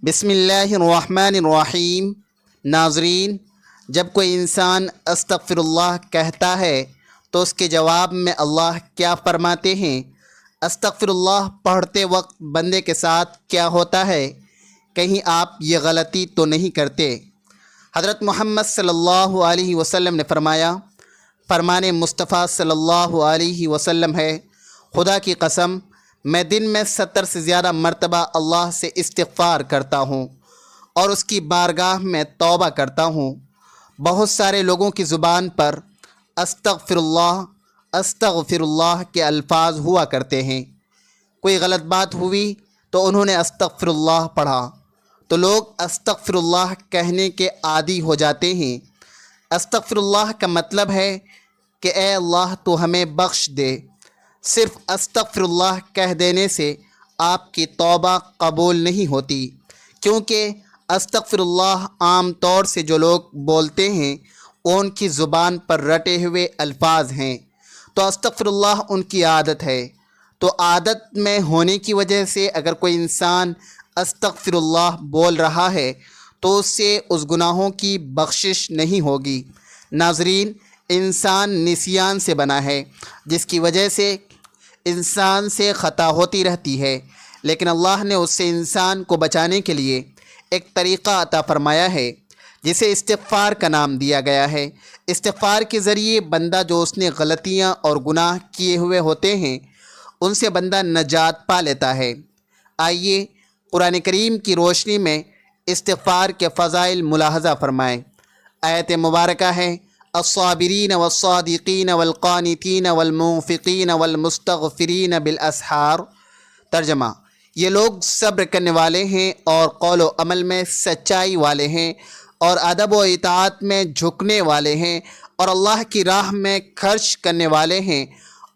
بسم اللہ الرحمن الرحیم۔ ناظرین، جب کوئی انسان استغفر اللہ کہتا ہے تو اس کے جواب میں اللہ کیا فرماتے ہیں؟ استغفر اللہ پڑھتے وقت بندے کے ساتھ کیا ہوتا ہے؟ کہیں آپ یہ غلطی تو نہیں کرتے؟ حضرت محمد صلی اللہ علیہ وسلم نے فرمایا، فرمان مصطفیٰ صلی اللہ علیہ وسلم ہے، خدا کی قسم میں دن میں 70 سے زیادہ مرتبہ اللہ سے استغفار کرتا ہوں اور اس کی بارگاہ میں توبہ کرتا ہوں۔ بہت سارے لوگوں کی زبان پر استغفر اللہ کے الفاظ ہوا کرتے ہیں۔ کوئی غلط بات ہوئی تو انہوں نے استغفر اللہ پڑھا تو لوگ استغفر اللہ کہنے کے عادی ہو جاتے ہیں۔ استغفر اللہ کا مطلب ہے کہ اے اللہ تو ہمیں بخش دے۔ صرف استغفر اللہ کہہ دینے سے آپ کی توبہ قبول نہیں ہوتی، کیونکہ استغفر اللہ عام طور سے جو لوگ بولتے ہیں ان کی زبان پر رٹے ہوئے الفاظ ہیں، تو استغفر اللہ ان کی عادت ہے۔ تو عادت میں ہونے کی وجہ سے اگر کوئی انسان استغفر اللہ بول رہا ہے تو اس سے اس گناہوں کی بخشش نہیں ہوگی۔ ناظرین، انسان نسیان سے بنا ہے، جس کی وجہ سے انسان سے خطا ہوتی رہتی ہے، لیکن اللہ نے اس سے انسان کو بچانے کے لیے ایک طریقہ عطا فرمایا ہے جسے استغفار کا نام دیا گیا ہے۔ استغفار کے ذریعے بندہ جو اس نے غلطیاں اور گناہ کیے ہوئے ہوتے ہیں ان سے بندہ نجات پا لیتا ہے۔ آئیے قرآن کریم کی روشنی میں استغفار کے فضائل ملاحظہ فرمائیں۔ آیت مبارکہ ہے، الصابرین والصادقین والقانتین والمنفقین والمستغفرین بالاسحار۔ ترجمہ، یہ لوگ صبر کرنے والے ہیں اور قول و عمل میں سچائی والے ہیں اور ادب و اطاعت میں جھکنے والے ہیں اور اللہ کی راہ میں خرچ کرنے والے ہیں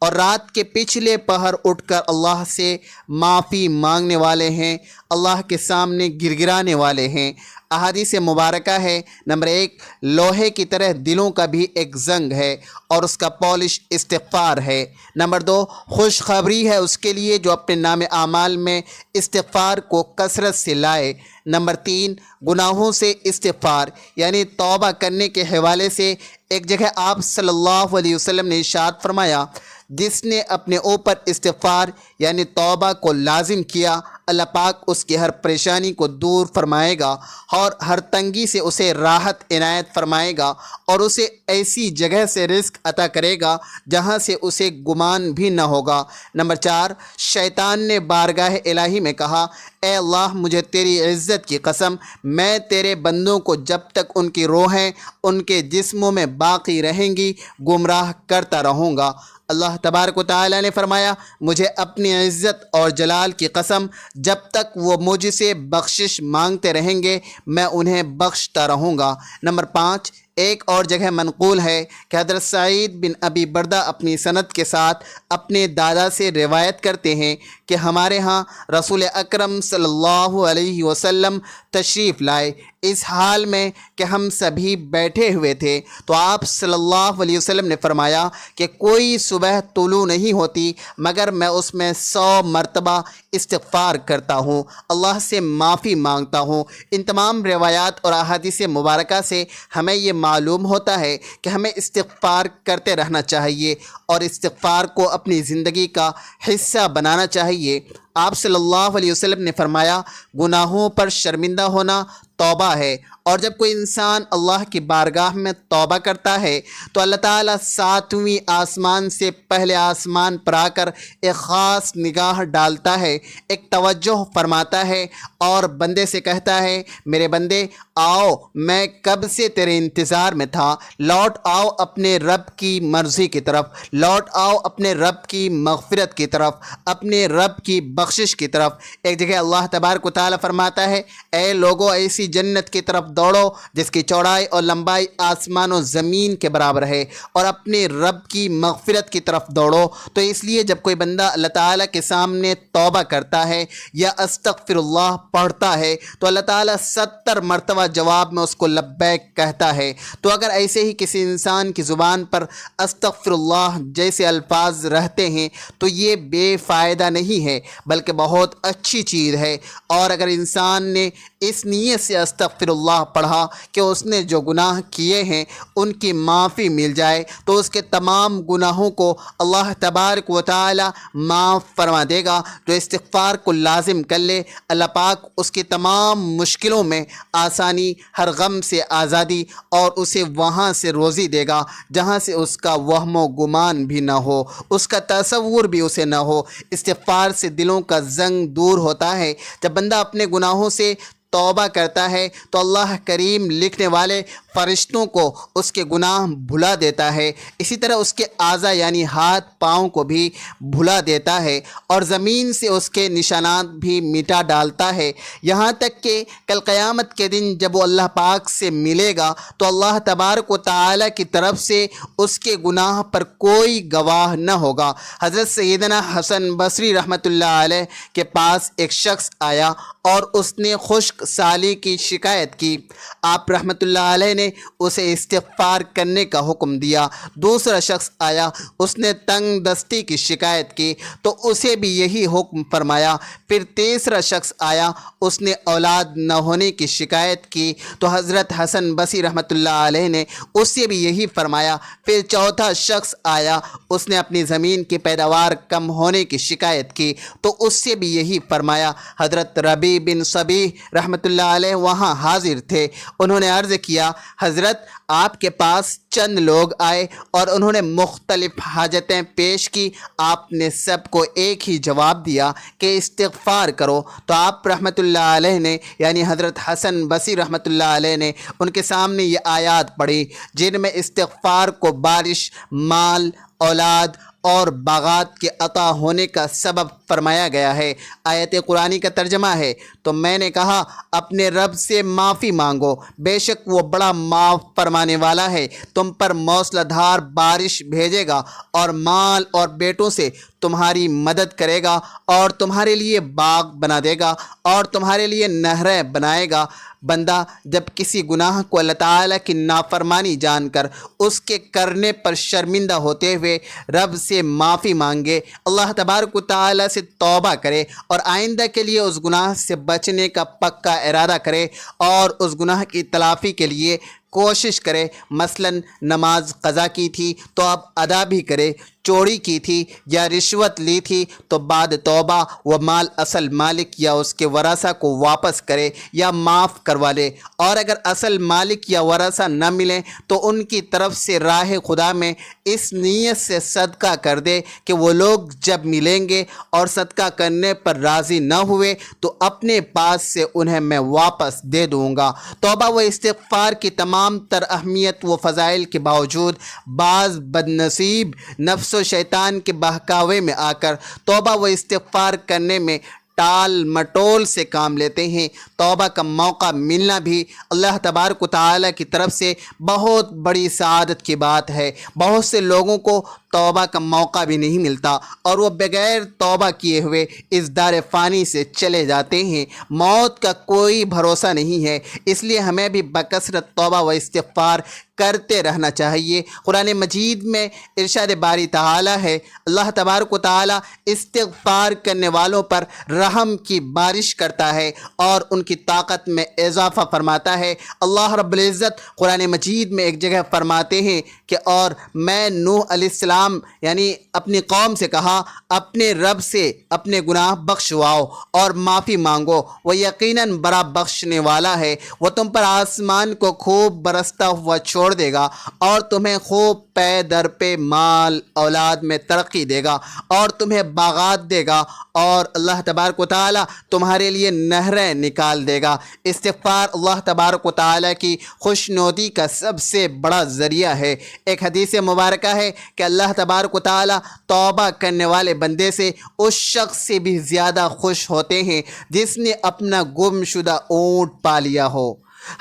اور رات کے پچھلے پہر اٹھ کر اللہ سے معافی مانگنے والے ہیں، اللہ کے سامنے گر گرانے والے ہیں۔ احادیث مبارکہ ہے، نمبر 1، لوہے کی طرح دلوں کا بھی ایک زنگ ہے اور اس کا پالش استغفار ہے۔ نمبر 2، خوشخبری ہے اس کے لیے جو اپنے نام اعمال میں استغفار کو کثرت سے لائے۔ نمبر 3، گناہوں سے استغفار یعنی توبہ کرنے کے حوالے سے ایک جگہ آپ صلی اللہ علیہ وسلم نے ارشاد فرمایا، جس نے اپنے اوپر استغفار یعنی توبہ کو لازم کیا، اللہ پاک اس کی ہر پریشانی کو دور فرمائے گا اور ہر تنگی سے اسے راحت عنایت فرمائے گا اور اسے ایسی جگہ سے رزق عطا کرے گا جہاں سے اسے گمان بھی نہ ہوگا۔ نمبر 4، شیطان نے بارگاہ الہی میں کہا، اے اللہ مجھے تیری عزت کی قسم میں تیرے بندوں کو جب تک ان کی روحیں ان کے جسموں میں باقی رہیں گی گمراہ کرتا رہوں گا۔ اللہ تبارک و تعالی نے فرمایا، مجھے اپنی عزت اور جلال کی قسم جب تک وہ مجھ سے بخشش مانگتے رہیں گے میں انہیں بخشتا رہوں گا۔ نمبر 5، ایک اور جگہ منقول ہے کہ حضرت سعید بن ابی بردہ اپنی سند کے ساتھ اپنے دادا سے روایت کرتے ہیں کہ ہمارے ہاں رسول اکرم صلی اللہ علیہ وسلم تشریف لائے، اس حال میں کہ ہم سبھی بیٹھے ہوئے تھے، تو آپ صلی اللہ علیہ وسلم نے فرمایا کہ کوئی صبح طلوع نہیں ہوتی مگر میں اس میں 100 مرتبہ استغفار کرتا ہوں، اللہ سے معافی مانگتا ہوں۔ ان تمام روایات اور احادیث مبارکہ سے ہمیں یہ معلوم ہوتا ہے کہ ہمیں استغفار کرتے رہنا چاہیے اور استغفار کو اپنی زندگی کا حصہ بنانا چاہیے۔ آپ صلی اللہ علیہ وسلم نے فرمایا، گناہوں پر شرمندہ ہونا توبہ ہے، اور جب کوئی انسان اللہ کی بارگاہ میں توبہ کرتا ہے تو اللہ تعالیٰ 7ویں آسمان سے پہلے آسمان پر آ کر ایک خاص نگاہ ڈالتا ہے، ایک توجہ فرماتا ہے اور بندے سے کہتا ہے، میرے بندے آؤ، میں کب سے تیرے انتظار میں تھا، لوٹ آؤ اپنے رب کی مرضی کی طرف، لوٹ آؤ اپنے رب کی مغفرت کی طرف، اپنے رب کی بخشش کی طرف۔ ایک جگہ اللہ تبارک و تعالیٰ فرماتا ہے، اے لوگو ایسی جنت کی طرف دوڑو جس کی چوڑائی اور لمبائی آسمان و زمین کے برابر ہے، اور اپنے رب کی مغفرت کی طرف دوڑو۔ تو اس لیے جب کوئی بندہ اللہ تعالیٰ کے سامنے توبہ کرتا ہے یا استغفر اللہ پڑھتا ہے تو اللہ تعالیٰ 70 مرتبہ جواب میں اس کو لبیک کہتا ہے۔ تو اگر ایسے ہی کسی انسان کی زبان پر استغفر اللہ جیسے الفاظ رہتے ہیں تو یہ بے فائدہ نہیں ہے، بلکہ بہت اچھی چیز ہے۔ اور اگر انسان نے اس نیت سے استغفر اللہ پڑھا کہ اس نے جو گناہ کیے ہیں ان کی معافی مل جائے، تو اس کے تمام گناہوں کو اللہ تبارک و تعالی معاف فرما دے گا۔ جو استغفار کو لازم کر لے، اللہ پاک اس کی تمام مشکلوں میں آسانی، ہر غم سے آزادی اور اسے وہاں سے روزی دے گا جہاں سے اس کا وہم و گمان بھی نہ ہو، اس کا تصور بھی اسے نہ ہو۔ استغفار سے دلوں کا زنگ دور ہوتا ہے۔ جب بندہ اپنے گناہوں سے توبہ کرتا ہے تو اللہ کریم لکھنے والے فرشتوں کو اس کے گناہ بھلا دیتا ہے، اسی طرح اس کے اعضاء یعنی ہاتھ پاؤں کو بھی بھلا دیتا ہے اور زمین سے اس کے نشانات بھی مٹا ڈالتا ہے، یہاں تک کہ کل قیامت کے دن جب وہ اللہ پاک سے ملے گا تو اللہ تبارک و تعالی کی طرف سے اس کے گناہ پر کوئی گواہ نہ ہوگا۔ حضرت سیدنا حسن بصری رحمۃ اللہ علیہ کے پاس ایک شخص آیا اور اس نے خشک سالی کی شکایت کی۔ آپ رحمۃ اللہ علیہ نے اسے استغفار کرنے کا حکم دیا۔ دوسرا شخص آیا، اس نے تنگ دستی کی شکایت کی تو اسے بھی یہی حکم فرمایا۔ پھر تیسرا شخص آیا، اس نے اولاد نہ ہونے کی شکایت کی تو حضرت حسن بصری رحمۃ اللہ علیہ نے اس سے بھی یہی فرمایا۔ پھر چوتھا شخص آیا، اس نے اپنی زمین کی پیداوار کم ہونے کی شکایت کی تو اس سے بھی یہی فرمایا۔ حضرت ربیع بن صبیح رحمۃ اللہ علیہ وہاں حاضر تھے۔ انہوں نے عرض کیا، حضرت آپ کے پاس چند لوگ آئے اور انہوں نے مختلف حاجتیں پیش کی، آپ نے سب کو ایک ہی جواب دیا کہ استغفار کرو۔ تو آپ رحمۃ اللہ علیہ نے یعنی حضرت حسن بصری رحمۃ اللہ علیہ نے ان کے سامنے یہ آیات پڑھی جن میں استغفار کو بارش، مال، اولاد اور باغات کے عطا ہونے کا سبب فرمایا گیا ہے۔ آیت قرآنی کا ترجمہ ہے، تو میں نے کہا اپنے رب سے معافی مانگو، بے شک وہ بڑا معاف فرمانے والا ہے، تم پر موسلا دھار بارش بھیجے گا اور مال اور بیٹوں سے تمہاری مدد کرے گا اور تمہارے لیے باغ بنا دے گا اور تمہارے لیے نہریں بنائے گا۔ بندہ جب کسی گناہ کو اللہ تعالیٰ کی نافرمانی جان کر اس کے کرنے پر شرمندہ ہوتے ہوئے رب سے معافی مانگے، اللہ تبارک و تعالیٰ سے توبہ کرے اور آئندہ کے لیے اس گناہ سے بچنے کا پکا ارادہ کرے اور اس گناہ کی تلافی کے لیے کوشش کرے، مثلا نماز قضا کی تھی تو اب ادا بھی کرے، چوری کی تھی یا رشوت لی تھی تو بعد توبہ وہ مال اصل مالک یا اس کے ورثہ کو واپس کرے یا معاف کروا لے، اور اگر اصل مالک یا ورثہ نہ ملیں تو ان کی طرف سے راہ خدا میں اس نیت سے صدقہ کر دے کہ وہ لوگ جب ملیں گے اور صدقہ کرنے پر راضی نہ ہوئے تو اپنے پاس سے انہیں میں واپس دے دوں گا۔ توبہ و استغفار کی تمام تر اہمیت و فضائل کے باوجود بعض بد نصیب نفس و شیطان کے بہکاوے میں آ کر توبہ و استغفار کرنے میں ٹال مٹول سے کام لیتے ہیں۔ توبہ کا موقع ملنا بھی اللہ تبارک و تعالیٰ کی طرف سے بہت بڑی سعادت کی بات ہے۔ بہت سے لوگوں کو توبہ کا موقع بھی نہیں ملتا اور وہ بغیر توبہ کیے ہوئے اس دار فانی سے چلے جاتے ہیں۔ موت کا کوئی بھروسہ نہیں ہے، اس لیے ہمیں بھی بکثرت توبہ و استغفار کرتے رہنا چاہیے۔ قرآن مجید میں ارشاد باری تعالیٰ ہے، اللہ تبارک و تعالیٰ استغفار کرنے والوں پر رحم کی بارش کرتا ہے اور ان کی طاقت میں اضافہ فرماتا ہے۔ اللہ رب العزت قرآن مجید میں ایک جگہ فرماتے ہیں کہ اور میں نوح علیہ السلام یعنی اپنی قوم سے کہا، اپنے رب سے اپنے گناہ بخشواؤ اور معافی مانگو، وہ یقیناً بڑا بخشنے والا ہے۔ وہ تم پر آسمان کو خوب برستا ہوا چھوڑ دے گا اور تمہیں خوب پے در پہ مال اولاد میں ترقی دے گا اور تمہیں باغات دے گا اور اللہ تبارک و تعالیٰ تمہارے لیے نہریں نکال دے گا۔ استغفار اللہ تبارک و تعالیٰ کی خوشنودی کا سب سے بڑا ذریعہ ہے۔ ایک حدیث مبارکہ ہے کہ اللہ تبارک و تعالیٰ توبہ کرنے والے بندے سے اس شخص سے بھی زیادہ خوش ہوتے ہیں جس نے اپنا گم شدہ اونٹ پا لیا ہو۔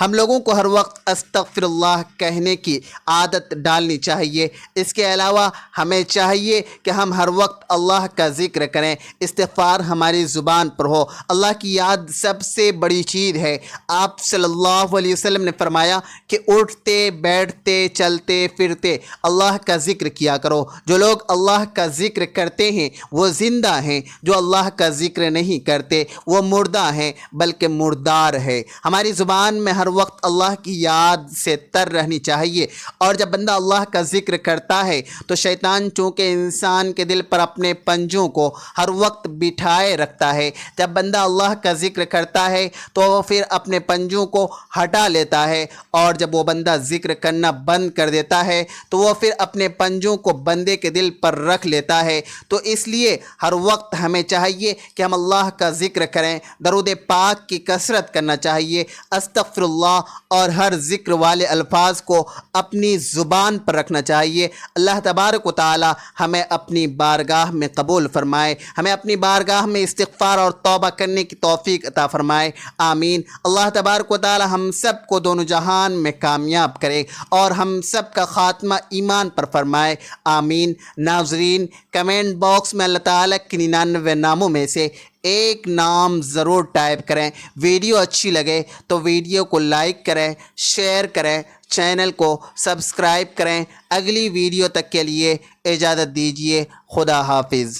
ہم لوگوں کو ہر وقت استغفر اللہ کہنے کی عادت ڈالنی چاہیے۔ اس کے علاوہ ہمیں چاہیے کہ ہم ہر وقت اللہ کا ذکر کریں، استغفار ہماری زبان پر ہو۔ اللہ کی یاد سب سے بڑی چیز ہے۔ آپ صلی اللہ علیہ وسلم نے فرمایا کہ اٹھتے بیٹھتے چلتے پھرتے اللہ کا ذکر کیا کرو۔ جو لوگ اللہ کا ذکر کرتے ہیں وہ زندہ ہیں، جو اللہ کا ذکر نہیں کرتے وہ مردہ ہیں بلکہ مردار ہے۔ ہماری زبان میں ہر وقت اللہ کی یاد سے تر رہنی چاہیے، اور جب بندہ اللہ کا ذکر کرتا ہے تو شیطان چونکہ انسان کے دل پر اپنے پنجوں کو ہر وقت بٹھائے رکھتا ہے، جب بندہ اللہ کا ذکر کرتا ہے تو وہ پھر اپنے پنجوں کو ہٹا لیتا ہے، اور جب وہ بندہ ذکر کرنا بند کر دیتا ہے تو وہ پھر اپنے پنجوں کو بندے کے دل پر رکھ لیتا ہے۔ تو اس لیے ہر وقت ہمیں چاہیے کہ ہم اللہ کا ذکر کریں، درود پاک کی کثرت کرنا چاہیے، استغفر اللہ اور ہر ذکر والے الفاظ کو اپنی زبان پر رکھنا چاہیے۔ اللہ تبارک و تعالی ہمیں اپنی بارگاہ میں قبول فرمائے، ہمیں اپنی بارگاہ میں استغفار اور توبہ کرنے کی توفیق عطا فرمائے، آمین۔ اللہ تبارک و تعالی ہم سب کو دونوں جہان میں کامیاب کرے اور ہم سب کا خاتمہ ایمان پر فرمائے، آمین۔ ناظرین، کمنٹ باکس میں اللہ تعالیٰ کے 99 ناموں میں سے ایک نام ضرور ٹائپ کریں۔ ویڈیو اچھی لگے تو ویڈیو کو لائک کریں، شیئر کریں، چینل کو سبسکرائب کریں۔ اگلی ویڈیو تک کے لیے اجازت دیجیے، خدا حافظ۔